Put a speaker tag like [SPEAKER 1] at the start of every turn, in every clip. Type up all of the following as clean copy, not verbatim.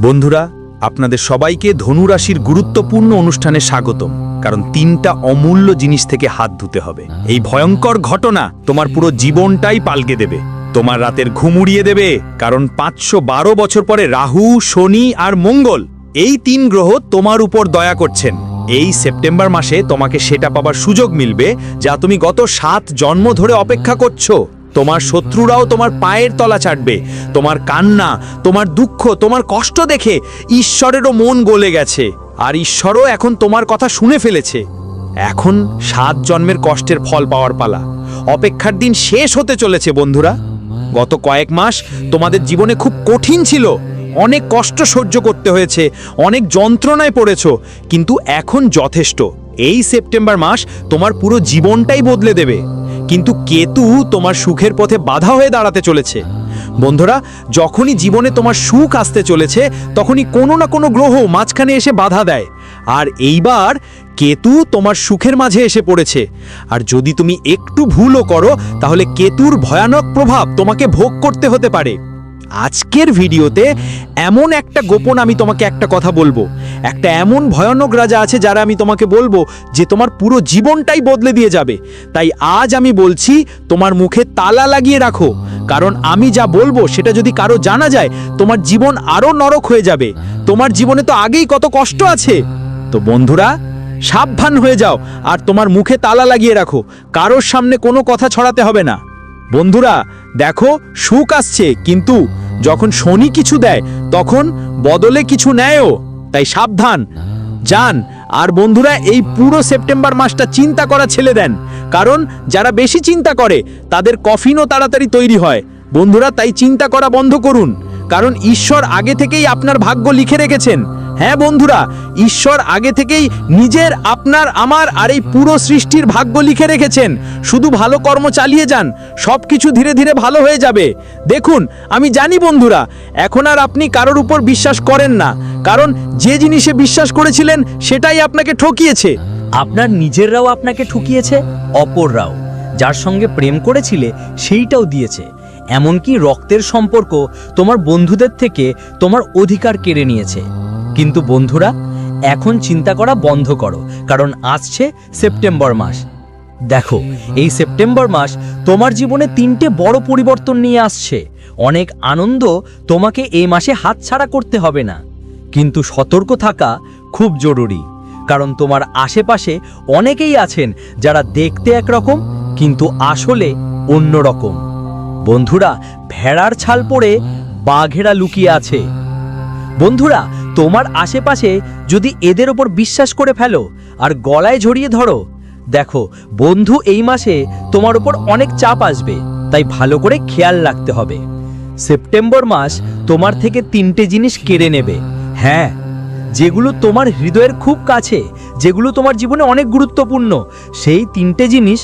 [SPEAKER 1] বন্ধুরা, আপনাদের সবাইকে ধনু রাশির গুরুত্বপূর্ণ অনুষ্ঠানে স্বাগতম। কারণ 3টা অমূল্য জিনিস থেকে হাত ধুতে হবে। এই ভয়ঙ্কর ঘটনা তোমার পুরো জীবনটাই পাল্টে দেবে, তোমার রাতের ঘুম উড়িয়ে দেবে। কারণ 512 বছর পরে রাহু, শনি আর মঙ্গল, এই 3 গ্রহ তোমার উপর দয়া করছেন। এই সেপ্টেম্বর মাসে তোমাকে সেটা পাবার সুযোগ মিলবে যা তুমি গত 7 জন্ম ধরে অপেক্ষা করছো। তোমার শত্রুরাও তোমার পায়ের তলা চাটবে। তোমার কান্না, তোমার দুঃখ, তোমার কষ্ট দেখে ঈশ্বরেরও মন গলে গেছে, আর ঈশ্বরও এখন তোমার কথা শুনে ফেলেছে। এখন 7 জন্মের কষ্টের ফল পাওয়ার পালা। অপেক্ষার দিন শেষ হতে চলেছে বন্ধুরা। গত কয়েক মাস তোমাদের জীবনে খুব কঠিন ছিল, অনেক কষ্ট সহ্য করতে হয়েছে, অনেক যন্ত্রণায় পড়েছো, কিন্তু এখন যথেষ্ট। এই সেপ্টেম্বর মাস তোমার পুরো জীবনটাই বদলে দেবে। কিন্তু কেতু তোমার সুখের পথে বাধা হয়ে দাঁড়াতে চলেছে। বন্ধুরা, যখনই জীবনে তোমার সুখ আসতে চলেছে, তখনই কোনো না কোনো গ্রহ মাঝখানে এসে বাধা দেয়। আর এইবার কেতু তোমার সুখের মাঝে এসে পড়েছে। আর যদি তুমি একটু ভুলও করো, তাহলে কেতুর ভয়ানক প্রভাব তোমাকে ভোগ করতে হতে পারে। আজকের ভিডিওতে এমন একটা গোপন আমি তোমাকে একটা কথা বলবো, একটা এমন ভয়ানক রাজা আছে যারা আমি তোমাকে বলবো যে তোমার পুরো জীবনটাই বদলে দিয়ে যাবে। তাই আজ আমি বলছি, তোমার মুখে তালা লাগিয়ে রাখো, কারণ আমি যা বলবো সেটা যদি কারো জানা যায়, তোমার জীবন আরো নরক হয়ে যাবে। তোমার জীবনে তো আগেই কত কষ্ট আছে। তো বন্ধুরা, সাবধান হয়ে যাও আর তোমার মুখে তালা লাগিয়ে রাখো। কারোর সামনে কোনো কথা ছড়াতে হবে না। বন্ধুরা দেখো, সুখ আসছে, কিন্তু যখন শনি কিছু দেয় তখন বদলে কিছু নেয়ও। তাই সাবধান যান। আর বন্ধুরা, এই পুরো সেপ্টেম্বর মাসটা চিন্তা করা ছেড়ে দেন, কারণ যারা বেশি চিন্তা করে তাদের কফিনও তাড়াতাড়ি তৈরি হয়। বন্ধুরা, তাই চিন্তা করা বন্ধ করুন, কারণ ঈশ্বর আগে থেকেই আপনার ভাগ্য লিখে রেখেছেন। হ্যাঁ বন্ধুরা, ঈশ্বর আগে থেকেই নিজের, আপনার, আমার আর এই পুরো সৃষ্টির ভাগ্য লিখে রেখেছেন। শুধু ভালো কর্ম চালিয়ে যান, সব কিছু ধীরে ধীরে ভালো হয়ে যাবে। দেখুন, আমি জানি বন্ধুরা, এখন আর আপনি কারোর উপর বিশ্বাস করেন না, কারণ যে জিনিসে বিশ্বাস করেছিলেন সেটাই আপনাকে ঠকিয়েছে।
[SPEAKER 2] আপনার নিজেররাও আপনাকে ঠকিয়েছে, অপররাও। যার সঙ্গে প্রেম করেছিলে সেইটাও দিয়েছে। এমনকি রক্তের সম্পর্ক, তোমার বন্ধুদের থেকে তোমার অধিকার কেড়ে নিয়েছে। কিন্তু বন্ধুরা, এখন চিন্তা করা বন্ধ করো, কারণ আসছে সেপ্টেম্বর মাস। দেখো, এই সেপ্টেম্বর মাস তোমার জীবনে 3টে বড় পরিবর্তন নিয়ে আসছে। অনেক আনন্দ তোমাকে এই মাসে হাতছাড়া করতে হবে না, কিন্তু সতর্ক থাকা খুব জরুরি। কারণ তোমার আশেপাশে অনেকেই আছেন যারা দেখতে একরকম কিন্তু আসলে অন্য রকম। বন্ধুরা, ভেড়ার ছাল পরে বাঘেরা লুকিয়ে আছে। বন্ধুরা, তোমার আশেপাশে যদি এদের ওপর বিশ্বাস করে ফেলো আর গলায় জড়িয়ে ধরো, দেখো বন্ধু, এই মাসে তোমার উপর অনেক চাপ আসবে। তাই ভালো করে খেয়াল রাখতে হবে। সেপ্টেম্বর মাস তোমার থেকে 3টে জিনিস কেড়ে নেবে। হ্যাঁ, যেগুলো তোমার হৃদয়ের খুব কাছে, যেগুলো তোমার জীবনে অনেক গুরুত্বপূর্ণ, সেই 3টে জিনিস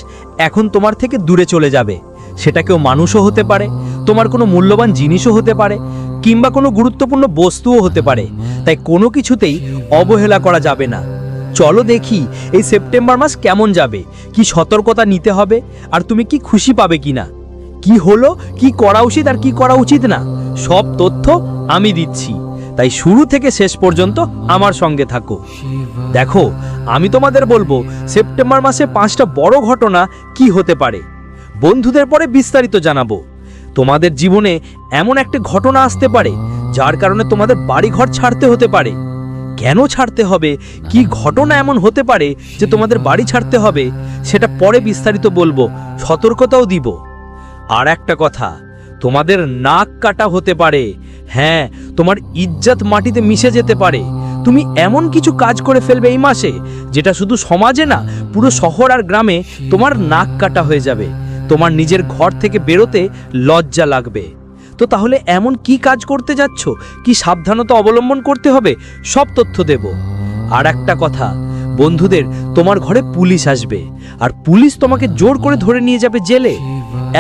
[SPEAKER 2] এখন তোমার থেকে দূরে চলে যাবে। সেটা কেউ মানুষও হতে পারে, তোমার কোনো মূল্যবান জিনিসও হতে পারে, কিংবা কোনো গুরুত্বপূর্ণ বস্তুও হতে পারে। তাই কোনো কিছুতেই অবহেলা করা যাবে না। চলো দেখি এই সেপ্টেম্বর মাস কেমন যাবে, কি সতর্কতা নিতে হবে, আর তুমি কি খুশি পাবে কিনা, কি হলো, কি করা উচিত আর কি করা উচিত না, সব তথ্য আমি দিচ্ছি। তাই শুরু থেকে শেষ পর্যন্ত আমার সঙ্গে থাকো। দেখো, আমি তোমাদের বলবো সেপ্টেম্বর মাসে 5টা বড় ঘটনা কি হতে পারে। বন্ধুদের পরে বিস্তারিত জানাবো। তোমাদের জীবনে এমন একটা ঘটনা আসতে পারে যার কারণে তোমাদের বাড়িঘর ছাড়তে হতে পারে। কেন ছাড়তে হবে, কি ঘটনা এমন হতে পারে যে তোমাদের বাড়ি ছাড়তে হবে, সেটা পরে বিস্তারিত বলবো, সতর্কতাও দিব। আর একটা কথা, তোমাদের নাক কাটা হতে পারে। হ্যাঁ, তোমার ইজ্জত মাটিতে মিশে যেতে পারে। তুমি এমন কিছু কাজ করে ফেলবে এই মাসে যেটা শুধু সমাজে না, পুরো শহর আর গ্রামে তোমার নাক কাটা হয়ে যাবে। তোমার নিজের ঘর থেকে বেরোতে লজ্জা লাগবে। তো তাহলে এমন কি কাজ করতে যাচ্ছ, কি সাবধানতা অবলম্বন করতে হবে, সব তথ্য দেব। আর একটা কথা, বন্ধুদের, তোমার ঘরে পুলিশ আসবে, আর পুলিশ তোমাকে জোর করে ধরে নিয়ে যাবে জেলে।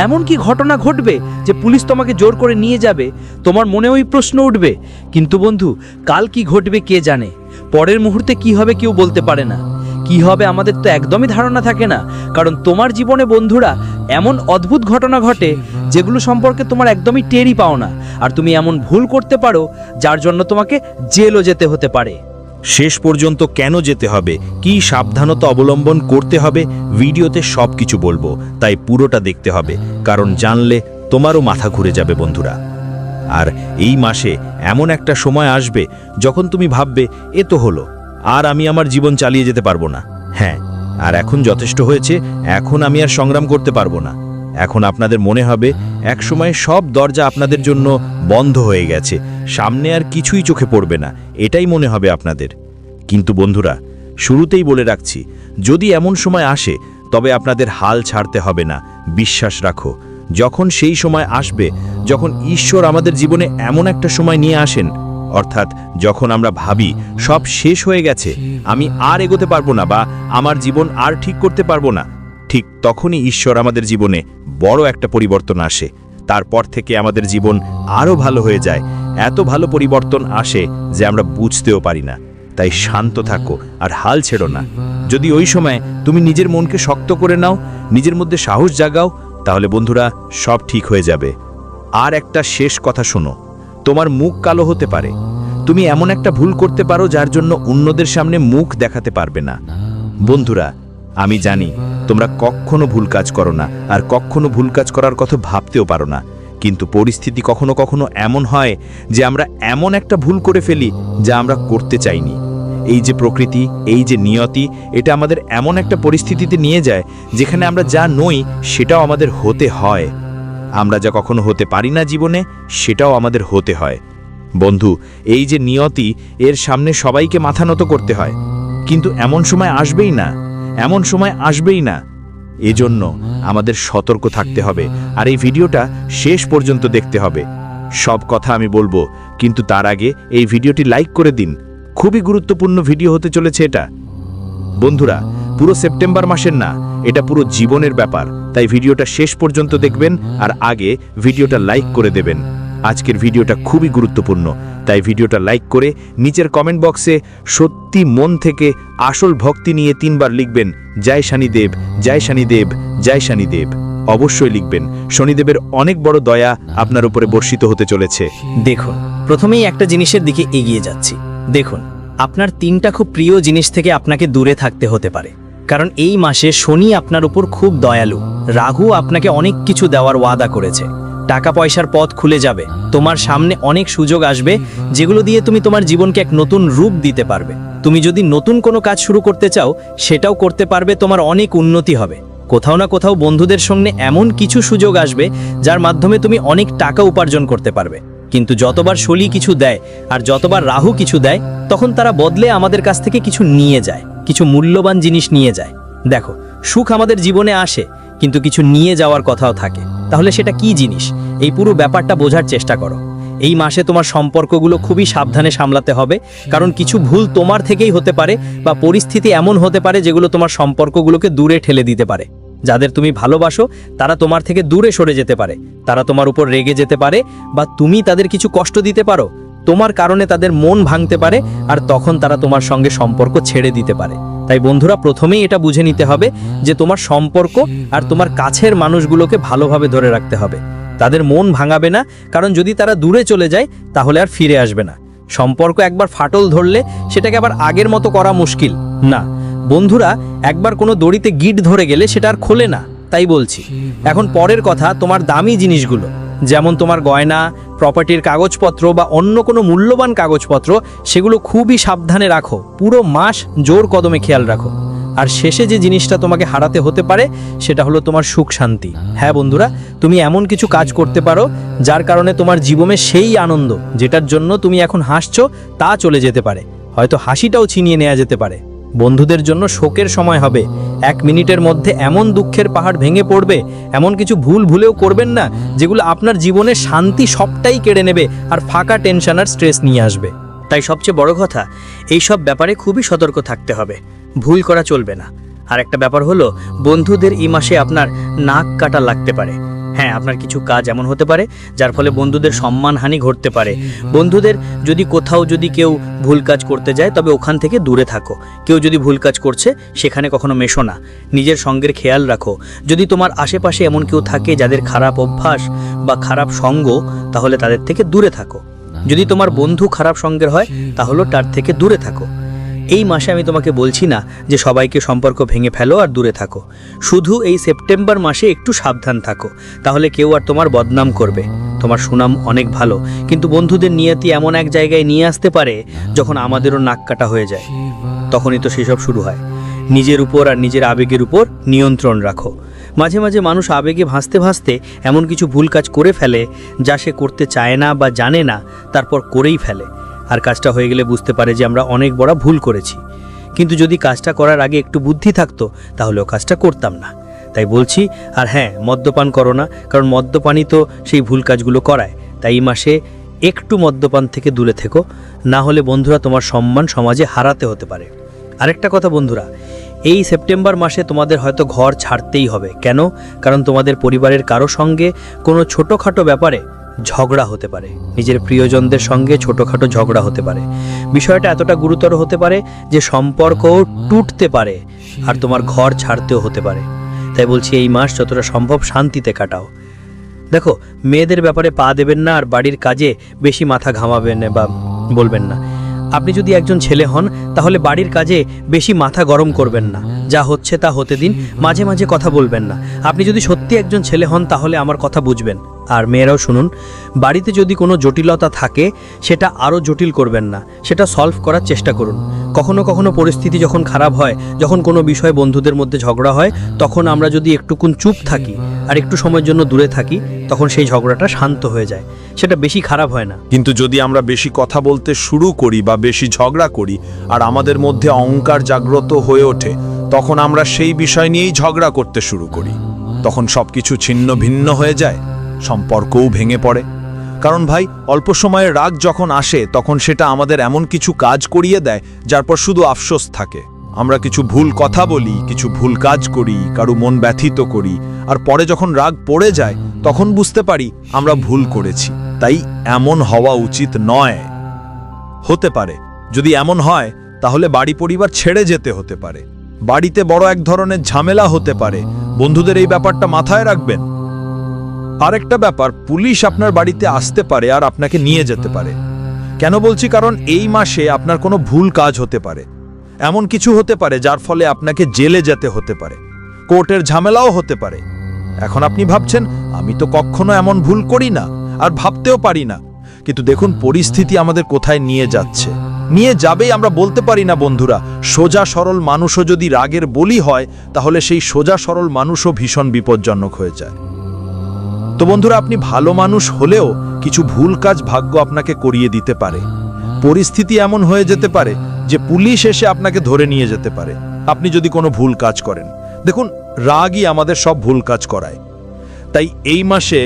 [SPEAKER 2] এমন কি ঘটনা ঘটবে যে পুলিশ তোমাকে জোর করে নিয়ে যাবে? তোমার মনে ওই প্রশ্ন উঠবে। কিন্তু বন্ধু, কাল কি ঘটবে কে জানে, পরের মুহূর্তে কি হবে কেউ বলতে পারে না। কি হবে আমাদের তো একদমই ধারণা থাকে না, কারণ তোমার জীবনে বন্ধুরা এমন অদ্ভুত ঘটনা ঘটে যেগুলো সম্পর্কে তোমার একদমই টেরই পাও না, আর তুমি এমন ভুল করতে পারো যার জন্য তোমাকে জেলও যেতে হতে পারে।
[SPEAKER 1] শেষ পর্যন্ত কেন যেতে হবে, কি সাবধানতা অবলম্বন করতে হবে, ভিডিওতে সব কিছু বলবো, তাই পুরোটা দেখতে হবে, কারণ জানলে তোমারও মাথা ঘুরে যাবে বন্ধুরা। আর এই মাসে এমন একটা সময় আসবে যখন তুমি ভাববে এ তো হলো, আর আমি আমার জীবন চালিয়ে যেতে পারবো না। হ্যাঁ, আর এখন যথেষ্ট হয়েছে, এখন আমি আর সংগ্রাম করতে পারবো না। এখন আপনাদের মনে হবে একসময় সব দরজা আপনাদের জন্য বন্ধ হয়ে গেছে, সামনে আর কিছুই চোখে পড়বে না, এটাই মনে হবে আপনাদের। কিন্তু বন্ধুরা, শুরুতেই বলে রাখছি, যদি এমন সময় আসে তবে আপনাদের হাল ছাড়তে হবে না, বিশ্বাস রাখো। যখন সেই সময় আসবে, যখন ঈশ্বর আমাদের জীবনে এমন একটা সময় নিয়ে আসেন, অর্থাৎ যখন আমরা ভাবি সব শেষ হয়ে গেছে, আমি আর এগোতে পারবো না বা আমার জীবন আর ঠিক করতে পারবো না, ঠিক তখনই ঈশ্বর আমাদের জীবনে বড় একটা পরিবর্তন আসে। তারপর থেকে আমাদের জীবন আরও ভালো হয়ে যায়, এত ভালো পরিবর্তন আসে যে আমরা বুঝতেও পারি না। তাই শান্ত থাকো আর হাল ছেড়ো না। যদি ওই সময় তুমি নিজের মনকে শক্ত করে নাও, নিজের মধ্যে সাহস জাগাও, তাহলে বন্ধুরা সব ঠিক হয়ে যাবে। আর একটা শেষ কথা শোনো, তোমার মুখ কালো হতে পারে, তুমি এমন একটা ভুল করতে পারো যার জন্য অন্যদের সামনে মুখ দেখাতে পারবে না। বন্ধুরা, আমি জানি তোমরা কখনো ভুল কাজ করো না, আর কখনো ভুল কাজ করার কথা ভাবতেও পারো না, কিন্তু পরিস্থিতি কখনো কখনো এমন হয় যে আমরা এমন একটা ভুল করে ফেলি যা আমরা করতে চাইনি। এই যে প্রকৃতি, এই যে নিয়তি, এটা আমাদের এমন একটা পরিস্থিতিতে নিয়ে যায় যেখানে আমরা যা নই সেটাও আমাদের হতে হয়। আমরা যা কখনো হতে পারি না জীবনে, সেটাও আমাদের হতে হয়। বন্ধু, এই যে নিয়তি, এর সামনে সবাইকে মাথা নত করতে হয়, কিন্তু এমন সময় আসবেই না, এমন সময় আসবেই না। এজন্য আমাদের সতর্ক থাকতে হবে, আর এই ভিডিওটা শেষ পর্যন্ত দেখতে হবে। সব কথা আমি বলবো, কিন্তু তার আগে এই ভিডিওটি লাইক করে দিন, খুবই গুরুত্বপূর্ণ ভিডিও হতে চলেছে এটা। বন্ধুরা, পুরো সেপ্টেম্বর মাসের না, এটা পুরো জীবনের ব্যাপার, তাই ভিডিওটা শেষ পর্যন্ত দেখবেন, আর আগে ভিডিওটা লাইক করে দেবেন। আজকের ভিডিওটা খুবই গুরুত্বপূর্ণ, তাই ভিডিওটা লাইক করে নিচের কমেন্ট বক্সে সত্যি মন থেকে আসল ভক্তি নিয়ে 3 বার লিখবেন, জয় শনিদেব, জয় শনিদেব, জয় শনিদেব। অবশ্যই লিখবেন, শনিদেবের অনেক বড় দয়া আপনার উপরে বর্ষিত হতে চলেছে।
[SPEAKER 2] দেখুন, প্রথমেই একটা জিনিসের দিকে এগিয়ে যাচ্ছি। দেখুন, আপনার 3টা খুব প্রিয় জিনিস থেকে আপনাকে দূরে থাকতে হতে পারে, কারণ এই মাসে শনি আপনার উপর খুব দয়ালু। রাহু আপনাকে অনেক কিছু দেওয়ার ওয়াদা করেছে, টাকা পয়সার পথ খুলে যাবে, তোমার সামনে অনেক সুযোগ আসবে যেগুলো দিয়ে তুমি তোমার জীবনকে এক নতুন রূপ দিতে পারবে। তুমি যদি নতুন কোনো কাজ শুরু করতে চাও, সেটাও করতে পারবে, তোমার অনেক উন্নতি হবে। কোথাও না কোথাও বন্ধুদের সঙ্গে এমন কিছু সুযোগ আসবে যার মাধ্যমে তুমি অনেক টাকা উপার্জন করতে পারবে। কিন্তু যতবার শনি কিছু দেয় আর যতবার রাহু কিছু দেয়, তখন তারা বদলে আমাদের কাছ থেকে কিছু নিয়ে যায়, কিছু মূল্যবান জিনিস নিয়ে যায়। দেখো, সুখ আমাদের জীবনে আসে, কিন্তু কিছু নিয়ে যাওয়ার কথাও থাকে। তাহলে সেটা কি জিনিস, এই পুরো ব্যাপারটা বোঝার চেষ্টা করো। এই মাসে তোমার সম্পর্কগুলো খুবই সাবধানে সামলাতে হবে, কারণ কিছু ভুল তোমার থেকেই হতে পারে, বা পরিস্থিতি এমন হতে পারে যেগুলো তোমার সম্পর্কগুলোকে দূরে ঠেলে দিতে পারে। যাদের তুমি ভালোবাসো তারা তোমার থেকে দূরে সরে যেতে পারে, তারা তোমার উপর রেগে যেতে পারে, বা তুমি তাদের কিছু কষ্ট দিতে পারো। তোমার কারণে তাদের মন ভাঙতে পারে, আর তখন তারা তোমার সঙ্গে সম্পর্ক ছেড়ে দিতে পারে। তাই বন্ধুরা, প্রথমেই এটা বুঝে নিতে হবে যে তোমার সম্পর্ক আর তোমার কাছের মানুষগুলোকে ভালোভাবে ধরে রাখতে হবে। তাদের মন ভাঙাবে না, কারণ যদি তারা দূরে চলে যায় তাহলে আর ফিরে আসবে না। সম্পর্ক একবার ফাটল ধরলে সেটাকে আবার আগের মতো করা মুশকিল না। বন্ধুরা, একবার কোনো দড়িতে গিট ধরে গেলে সেটা আর খোলে না, তাই বলছি। এখন পরের কথা, তোমার দামি জিনিসগুলো, যেমন তোমার গয়না, প্রপার্টির কাগজপত্র বা অন্য কোনো মূল্যবান কাগজপত্র, সেগুলো খুবই সাবধানে রাখো, পুরো মাস জোর কদমে খেয়াল রাখো। আর শেষে যে জিনিসটা তোমাকে হারাতে হতে পারে সেটা হলো তোমার সুখ শান্তি। হ্যাঁ বন্ধুরা, তুমি এমন কিছু কাজ করতে পারো যার কারণে তোমার জীবনে সেই আনন্দ যেটার জন্য তুমি এখন হাসছো তা চলে যেতে পারে, হয়তো হাসিটাও ছিনিয়ে নেওয়া যেতে পারে। বন্ধুদের জন্য শোকের সময় হবে, 1 মিনিটের মধ্যে এমন দুঃখের পাহাড় ভেঙে পড়বে, এমন কিছু ভুলেও করবেন না যেগুলো আপনার জীবনের শান্তি সবটাই কেড়ে নেবে, আর ফাঁকা টেনশন আর স্ট্রেস নিয়ে আসবে। তাই সবচেয়ে বড় কথা, এই সব ব্যাপারে খুবই সতর্ক থাকতে হবে, ভুল করা চলবে না। আর একটা ব্যাপার হলো, বন্ধুদের এই মাসে আপনার নাক কাটা লাগতে পারে। হ্যাঁ, আপনার কিছু কাজ এমন হতে পারে যার ফলে বন্ধুদের সম্মানহানি ঘটতে পারে। বন্ধুদের যদি কোথাও যদি কেউ ভুল কাজ করতে যায় তবে ওখান থেকে দূরে থাকো। কেউ যদি ভুল কাজ করছে সেখানে কখনো মেশো না। নিজের সঙ্গের খেয়াল রাখো। যদি তোমার আশেপাশে এমন কেউ থাকে যাদের খারাপ অভ্যাস বা খারাপ সঙ্গ, তাহলে তাদের থেকে দূরে থাকো। যদি তোমার বন্ধু খারাপ সঙ্গের হয় তাহলে তার থেকে দূরে থাকো। এই মাসে আমি তোমাকে বলছি না যে সবাইকে সম্পর্ক ভেঙে ফেলো আর দূরে থাকো। শুধু এই সেপ্টেম্বর মাসে একটু সাবধান থাকো, তাহলে কেউ আর তোমার বদনাম করবে। তোমার সুনাম অনেক ভালো, কিন্তু বন্ধুদের নিয়তি এমন এক জায়গায় নিয়ে আসতে পারে যখন আমাদেরও নাক কাটা হয়ে যায়। তখনই তো সেসব শুরু হয়। নিজের উপর আর নিজের আবেগের উপর নিয়ন্ত্রণ রাখো। মাঝে মাঝে মানুষ আবেগে ভাসতে ভাসতে এমন কিছু ভুল কাজ করে ফেলে যা সে করতে চায় না বা জানে না, তারপর করেই ফেলে। আর কাজটা হয়ে গেলে বুঝতে পারে যে আমরা অনেক বড় ভুল করেছি। কিন্তু যদি কাজটা করার আগে একটু বুদ্ধি থাকতো তাহলেও কাজটা করতাম না। তাই বলছি, আর হ্যাঁ, মদ্যপান করো না, কারণ মদ্যপানই তো সেই ভুল কাজগুলো করায়। তাই এই মাসে একটু মদ্যপান থেকে দূরে থেকো, না হলে বন্ধুরা তোমার সম্মান সমাজে হারাতে হতে পারে। আরেকটা কথা বন্ধুরা, এই সেপ্টেম্বর মাসে তোমাদের হয়তো ঘর ছাড়তেই হবে। কেন? কারণ তোমাদের পরিবারের কারো সঙ্গে কোনো ছোটোখাটো ব্যাপারে ঝগড়া হতে পারে। নিজের প্রিয়জনদের সঙ্গে ছোটোখাটো ঝগড়া হতে পারে। বিষয়টা এতটা গুরুতর হতে পারে যে সম্পর্কও টুটতে পারে আর তোমার ঘর ছাড়তেও হতে পারে। তাই বলছি, এই মাস যতটা সম্ভব শান্তিতে কাটাও। দেখো, মেয়েদের ব্যাপারে পা দেবেন না আর বাড়ির কাজে বেশি মাথা ঘামাবেন বা বলবেন না। আপনি যদি একজন ছেলে হন তাহলে বাড়ির কাজে বেশি মাথা গরম করবেন না। যা হচ্ছে তা হতে দিন, মাঝে মাঝে কথা বলবেন না। আপনি যদি সত্যি একজন ছেলে হন তাহলে আমার কথা বুঝবেন। আর মেয়েরাও শুনুন, বাড়িতে যদি কোনো জটিলতা থাকে সেটা আরও জটিল করবেন না, সেটা সলভ করার চেষ্টা করুন। কখনো কখনো পরিস্থিতি যখন খারাপ হয়, যখন কোনো বিষয়ে বন্ধুদের মধ্যে ঝগড়া হয়, তখন আমরা যদি একটুক্ষণ চুপ থাকি আর একটু সময়ের জন্য দূরে থাকি, তখন সেই ঝগড়াটা শান্ত হয়ে যায়। সেটা বেশি খারাপ হয় না।
[SPEAKER 1] কিন্তু যদি আমরা বেশি কথা বলতে শুরু করি বা বেশি ঝগড়া করি আর আমাদের মধ্যে অহংকার জাগ্রত হয়ে ওঠে, তখন আমরা সেই বিষয় নিয়েই ঝগড়া করতে শুরু করি। তখন সবকিছু ছিন্ন ভিন্ন হয়ে যায়, সম্পর্কও ভেঙে পড়ে। কারণ ভাই, অল্প সময়ের রাগ যখন আসে তখন সেটা আমাদের এমন কিছু কাজ করিয়ে দেয় যার পর শুধু আফসোস থাকে। আমরা কিছু ভুল কথা বলি, কিছু ভুল কাজ করি, কারো মন ব্যথিত করি, আর পরে যখন রাগ পড়ে যায় তখন বুঝতে পারি আমরা ভুল করেছি। তাই এমন হওয়া উচিত নয়। হতে পারে যদি এমন হয় তাহলে বাড়ি পরিবার ছেড়ে যেতে হতে পারে। বাড়িতে বড় এক ধরনের ঝামেলা হতে পারে। বন্ধুদের এই ব্যাপারটা মাথায় রাখবেন। আরেকটা ব্যাপার, পুলিশ আপনার বাড়িতে আসতে পারে আর আপনাকে নিয়ে যেতে পারে। কেন বলছি? কারণ এই মাসে আপনার কোনো ভুল কাজ হতে পারে। এমন কিছু হতে পারে যার ফলে আপনাকে জেলে যেতে হতে পারে, কোর্টের ঝামেলাও হতে পারে। এখন আপনি ভাবছেন, আমি তো কখনো এমন ভুল করি না আর ভাবতেও পারি না। কিন্তু দেখুন পরিস্থিতি আমাদের কোথায় নিয়ে যাচ্ছে, নিয়ে যাবেই আমরা বলতে পারি না বন্ধুরা। সোজা সরল মানুষও যদি রাগের বলি হয় তাহলে সেই সোজা সরল মানুষও ভীষণ বিপজ্জনক হয়ে যায়। তো বন্ধুরা, আপনি ভালো মানুষ হলেও কিছু ভুল কাজ ভাগ্য আপনাকে করিয়ে দিতে পারে। পরিস্থিতি এমন হয়ে যেতে পারে যে পুলিশ এসে আপনাকে ধরে নিয়ে যেতে পারে আপনি যদি কোনো ভুল কাজ করেন। দেখুন, রাগই আমাদের সব ভুল কাজ করায়। তাই এই মাসে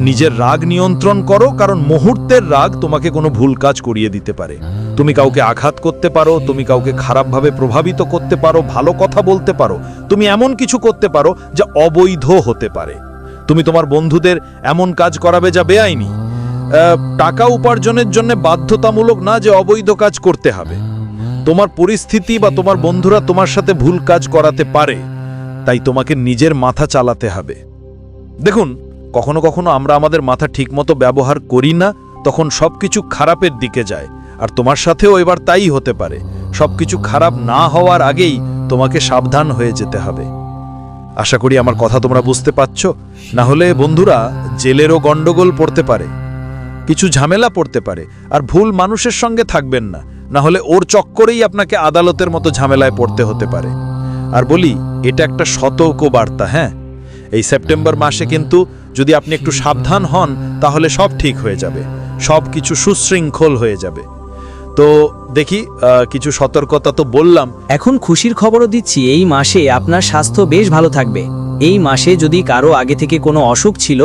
[SPEAKER 1] নিজের রাগ নিয়ন্ত্রণ করো, কারণ মুহূর্তের রাগ তোমাকে কোনো ভুল কাজ করিয়ে দিতে পারে। তুমি কাউকে আঘাত করতে পারো, তুমি কাউকে খারাপভাবে প্রভাবিত করতে পারো, ভালো কথা বলতে পারো, তুমি এমন কিছু করতে পারো যা অবৈধ হতে পারে। তুমি তোমার বন্ধুদের এমন কাজ করাবে যা বেআইনি। টাকা উপার্জনের জন্য বাধ্যতামূলক না যে অবৈধ কাজ করতে হবে। তোমার পরিস্থিতি বা তোমার বন্ধুরা তোমার সাথে ভুল কাজ করাতে পারে, তাই তোমাকে নিজের মাথা চালাতে হবে। দেখুন, কখনো কখনো আমরা আমাদের মাথা ঠিকমতো ব্যবহার করি না, তখন সবকিছু খারাপের দিকে যায়। আর তোমার সাথেও এবার তাই হতে পারে। সবকিছু খারাপ না হওয়ার আগেই তোমাকে সাবধান হয়ে যেতে হবে। আশা করি আমার কথা তোমরা বুঝতে পারছো। না হলে বন্ধুরা, জেলেরও গন্ডগোল পড়তে পারে, কিছু ঝামেলা পড়তে পারে। আর ভুল মানুষের সঙ্গে থাকবেন না, না হলে ওর চক্করেই আপনাকে আদালতের মতো ঝামেলায় পড়তে হতে পারে। আর বলি, এটা একটা সতর্ক বার্তা। হ্যাঁ, এই সেপ্টেম্বর মাসে কিন্তু যদি আপনি একটু সাবধান হন তাহলে সব ঠিক হয়ে যাবে, সব কিছু সুশৃঙ্খল হয়ে যাবে। তো দেখি, কিছু সতর্কতা তো বললাম।
[SPEAKER 2] এখন খুশির খবরও দিচ্ছি, এই মাসে আপনার স্বাস্থ্য বেশ ভালো থাকবে। এই মাসে যদি কারো আগে থেকে কোনো অসুখ ছিল,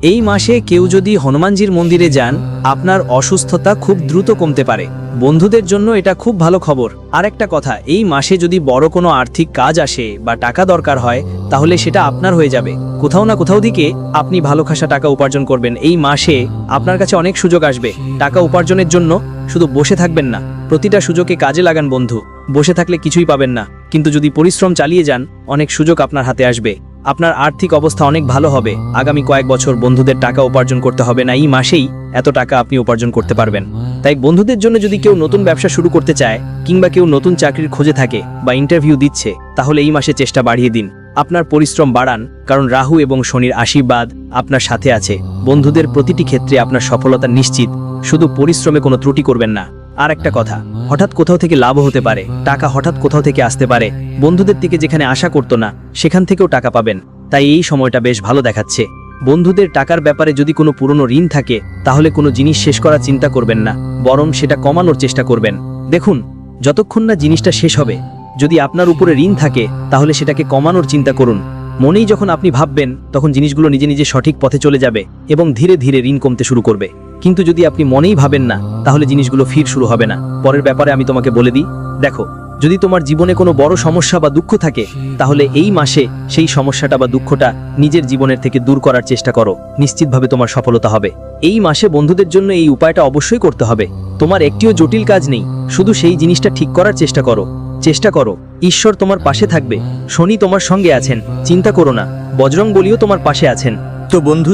[SPEAKER 2] এই মাসে কেউ যদি হনুমানজির মন্দিরে যান, আপনার অসুস্থতা খুব দ্রুত কমতে পারে। বন্ধুদের জন্য এটা খুব ভালো খবর। আর একটা কথা, এই মাসে যদি বড় কোনো আর্থিক কাজ আসে বা টাকা দরকার হয়, তাহলে সেটা আপনার হয়ে যাবে। কোথাও না কোথাও দিকে আপনি ভালো খাসা টাকা উপার্জন করবেন। এই মাসে আপনার কাছে অনেক সুযোগ আসবে টাকা উপার্জনের জন্য। শুধু বসে থাকবেন না, প্রতিটা সুযোগে কাজে লাগান বন্ধু। বসে থাকলে কিছুই পাবেন না, কিন্তু যদি পরিশ্রম চালিয়ে যান, অনেক সুযোগ আপনার হাতে আসবে। আপনার আর্থিক অবস্থা অনেক ভালো হবে। আগামী কয়েক বছর বন্ধুদের টাকা উপার্জন করতে হবে না, এই মাসেই এত টাকা আপনি উপার্জন করতে পারবেন। তাই বন্ধুদের জন্য যদি কেউ নতুন ব্যবসা শুরু করতে চায়, কিংবা কেউ নতুন চাকরির খোঁজে থাকে বা ইন্টারভিউ দিচ্ছে, তাহলে এই মাসে চেষ্টা বাড়িয়ে দিন। আপনার পরিশ্রম বাড়ান, কারণ রাহু এবং শনির আশীর্বাদ আপনার সাথে আছে। বন্ধুদের প্রতিটি ক্ষেত্রে আপনার সফলতা নিশ্চিত। শুধু পরিশ্রমে কোনো ত্রুটি করবেন না। আর একটা কথা, হঠাৎ কোথাও থেকে লাভ হতে পারে, টাকা হঠাৎ কোথাও থেকে আসতে পারে। বন্ধুদের থেকে যেখানে আশা করতো না, সেখান থেকেও টাকা পাবেন। তাই এই সময়টা বেশ ভালো দেখাচ্ছে। বন্ধুদের টাকার ব্যাপারে যদি কোনো পুরনো ঋণ থাকে, তাহলে কোনো জিনিস শেষ করার চিন্তা করবেন না, বরং সেটা কমানোর চেষ্টা করবেন। দেখুন, যতক্ষণ না জিনিসটা শেষ হবে, যদি আপনার উপরে ঋণ থাকে, তাহলে সেটাকে কমানোর চিন্তা করুন। মনেই যখন আপনি ভাববেন, তখন জিনিসগুলো নিজে নিজে সঠিক পথে চলে যাবে এবং ধীরে ধীরে ঋণ কমতে শুরু করবে। কিন্তু যদি আপনি মনেই ভাবেন না, তাহলে জিনিসগুলো ফির শুরু হবে না। পরের ব্যাপারে আমি তোমাকে বলে দিই, দেখো, যদি তোমার জীবনে কোনো বড় সমস্যা বা দুঃখ থাকে, তাহলে এই মাসে সেই সমস্যাটা বা দুঃখটা নিজের জীবনের থেকে দূর করার চেষ্টা করো। নিশ্চিতভাবে তোমার সফলতা হবে। এই মাসে বন্ধুদের জন্য এই উপায়টা অবশ্যই করতে হবে। তোমার একটিও জটিল কাজ নেই, শুধু সেই জিনিসটা ঠিক করার চেষ্টা করো। ঈশ্বর তোমার পাশে থাকবে। শনি তোমার সঙ্গে আছেন, চিন্তা করো না। বজরং বলিও তোমার পাশে আছেন।
[SPEAKER 1] তো বন্ধু,